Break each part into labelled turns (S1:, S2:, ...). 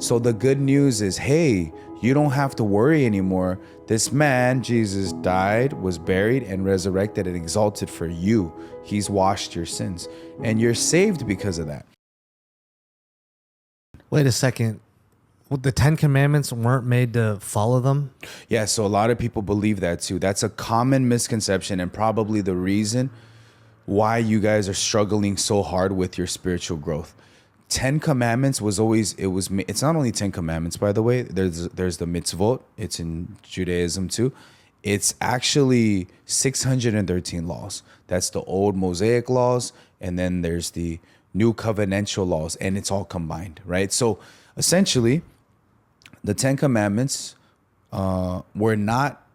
S1: So the good news is, hey, you don't have to worry anymore. This man, Jesus, died, was buried, and resurrected and exalted for you. He's washed your sins, and you're saved because of that.
S2: Wait a second. Well, the 10 Commandments weren't made to follow them?
S1: Yeah, so a lot of people believe that too. That's a common misconception, and probably the reason why you guys are struggling so hard with your spiritual growth. 10 Commandments was always, it's not only 10 Commandments, by the way. There's the mitzvot. It's in Judaism too. It's actually 613 laws. That's the old Mosaic laws, and then there's the new covenantal laws, and it's all combined, right? So essentially, the 10 Commandments were not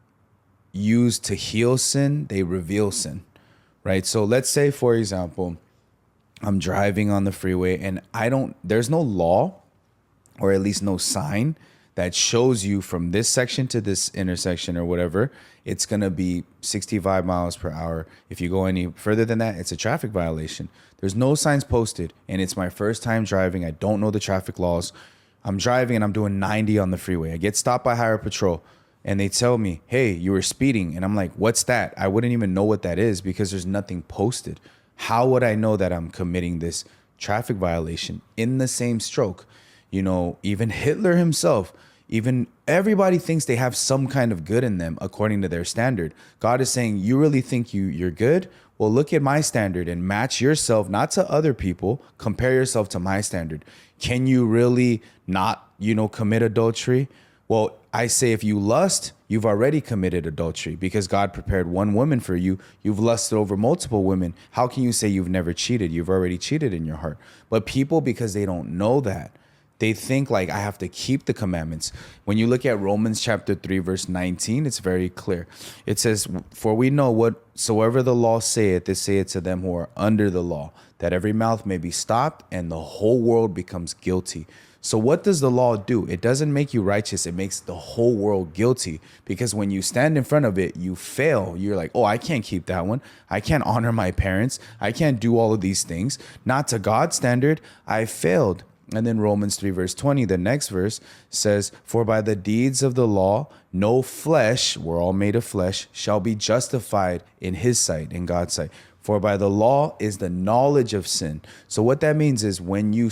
S1: used to heal sin, they reveal sin, right? So let's say, for example, I'm driving on the freeway and there's no law, or at least no sign, that shows you from this section to this intersection or whatever, it's going to be 65 miles per hour. If you go any further than that, it's a traffic violation. There's no signs posted, and it's my first time driving. I don't know the traffic laws. I'm driving and I'm doing 90 on the freeway. I get stopped by Highway Patrol and they tell me, hey, you were speeding. And I'm like, what's that? I wouldn't even know what that is because there's nothing posted. How would I know that I'm committing this traffic violation in the same stroke? You know, even Hitler himself, even everybody thinks they have some kind of good in them according to their standard. God is saying, you really think you're good? Well, look at my standard and match yourself, not to other people. Compare yourself to my standard. Can you really not, commit adultery? Well, I say if you lust, you've already committed adultery because God prepared one woman for you. You've lusted over multiple women. How can you say you've never cheated? You've already cheated in your heart. But people, because they don't know that, they think like, I have to keep the commandments. When you look at Romans chapter 3, verse 19, it's very clear. It says, for we know whatsoever the law saith, it saith to them who are under the law, that every mouth may be stopped and the whole world becomes guilty. So what does the law do? It doesn't make you righteous. It makes the whole world guilty, because when you stand in front of it, you fail. You're like, oh, I can't keep that one. I can't honor my parents. I can't do all of these things. Not to God's standard. I failed. And then Romans 3, verse 20, the next verse says, for by the deeds of the law, no flesh, we're all made of flesh, shall be justified in his sight, in God's sight. For by the law is the knowledge of sin. So what that means is when you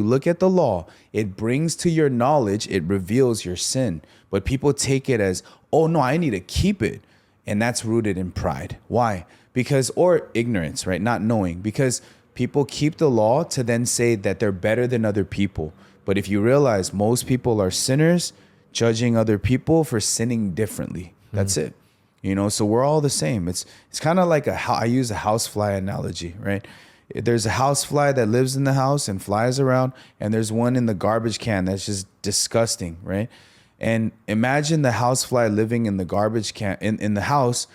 S1: look at the law, it brings to your knowledge, it reveals your sin. But people take it as, oh no, I need to keep it. And that's rooted in pride. Why? Or ignorance, right? Not knowing. Because people keep the law to then say that they're better than other people. But if you realize most people are sinners, judging other people for sinning differently. That's it. So we're all the same. It's kind of like I use a housefly analogy, right? There's a housefly that lives in the house and flies around, and there's one in the garbage can that's just disgusting, right? And imagine the housefly living in the garbage can, in the house,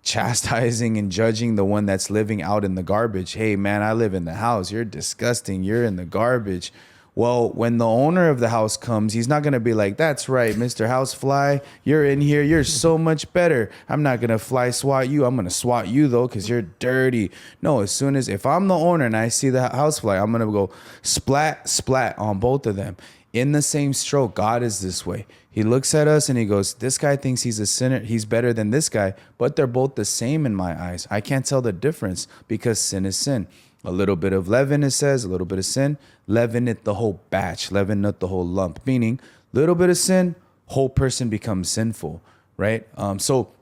S1: chastising and judging the one that's living out in the garbage. Hey, man, I live in the house. You're disgusting. You're in the garbage. Well, when the owner of the house comes, he's not going to be like, that's right, Mr. Housefly, you're in here. You're so much better. I'm not going to fly swat you. I'm going to swat you, though, because you're dirty. No, if I'm the owner and I see the housefly, I'm going to go splat, splat on both of them. In the same stroke, God is this way. He looks at us and he goes, this guy thinks he's a sinner. He's better than this guy, but they're both the same in my eyes. I can't tell the difference because sin is sin. A little bit of leaven, it says, a little bit of sin, leaveneth the whole batch, leaveneth the whole lump, meaning little bit of sin, whole person becomes sinful, right? So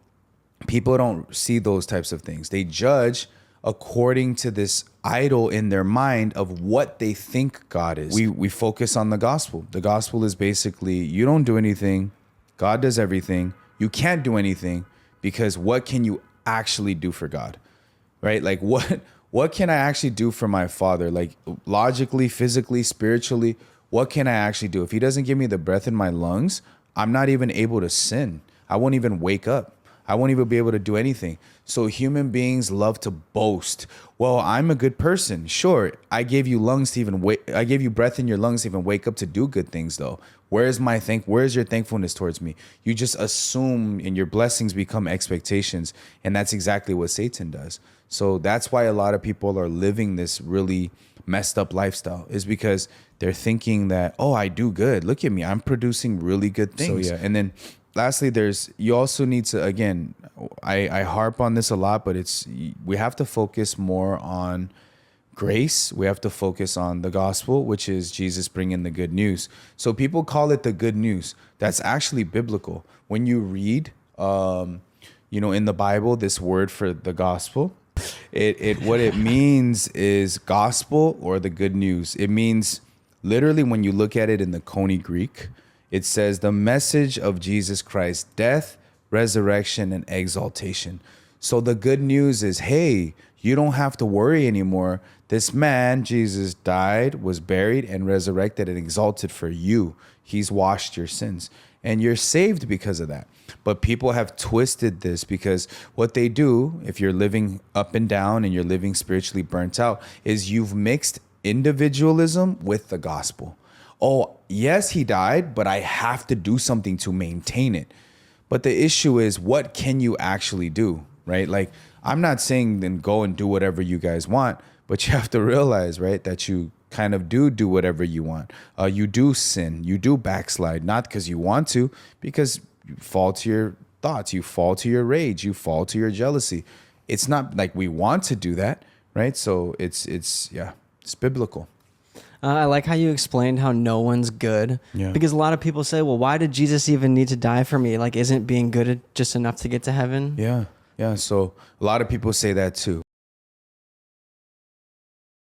S1: people don't see those types of things. They judge according to this idol in their mind of what they think God is. We focus on the gospel. The gospel is basically, you don't do anything, God does everything. You can't do anything because what can you actually do for God, right? Like what can I actually do for my Father? Like logically, physically, spiritually, what can I actually do? If he doesn't give me the breath in my lungs, I'm not even able to sin. I won't even wake up. I won't even be able to do anything. So human beings love to boast. Well, I'm a good person. Sure, I gave you lungs to even wake. I gave you breath in your lungs to even wake up to do good things, though. Where's your thankfulness towards me? You just assume, and your blessings become expectations, and that's exactly what Satan does. So that's why a lot of people are living this really messed up lifestyle, is because they're thinking that, oh, I do good. Look at me, I'm producing really good things. So yeah, and then lastly, you also need to, again, I harp on this a lot, but we have to focus more on grace. We have to focus on the gospel, which is Jesus bringing the good news. So people call it the good news. That's actually biblical. When you read, in the Bible, this word for the gospel, what it means is gospel or the good news. It means literally, when you look at it in the Coney Greek, it says the message of Jesus Christ's death, resurrection, and exaltation. So the good news is, hey, you don't have to worry anymore. This man, Jesus, died, was buried, and resurrected and exalted for you. He's washed your sins, and you're saved because of that. But people have twisted this, because what they do, if you're living up and down and you're living spiritually burnt out, is you've mixed individualism with the gospel. Oh, yes, he died, but I have to do something to maintain it. But the issue is, what can you actually do, right? Like, I'm not saying then go and do whatever you guys want, but you have to realize, right, that you kind of do whatever you want. You do sin, you do backslide, not because you want to, because you fall to your thoughts, you fall to your rage, you fall to your jealousy. It's not like we want to do that, right? So it's biblical.
S3: I like how you explained how no one's good.
S1: Yeah.
S3: Because a lot of people say, well, why did Jesus even need to die for me? Like, isn't being good just enough to get to heaven?
S1: Yeah. So a lot of people say that too.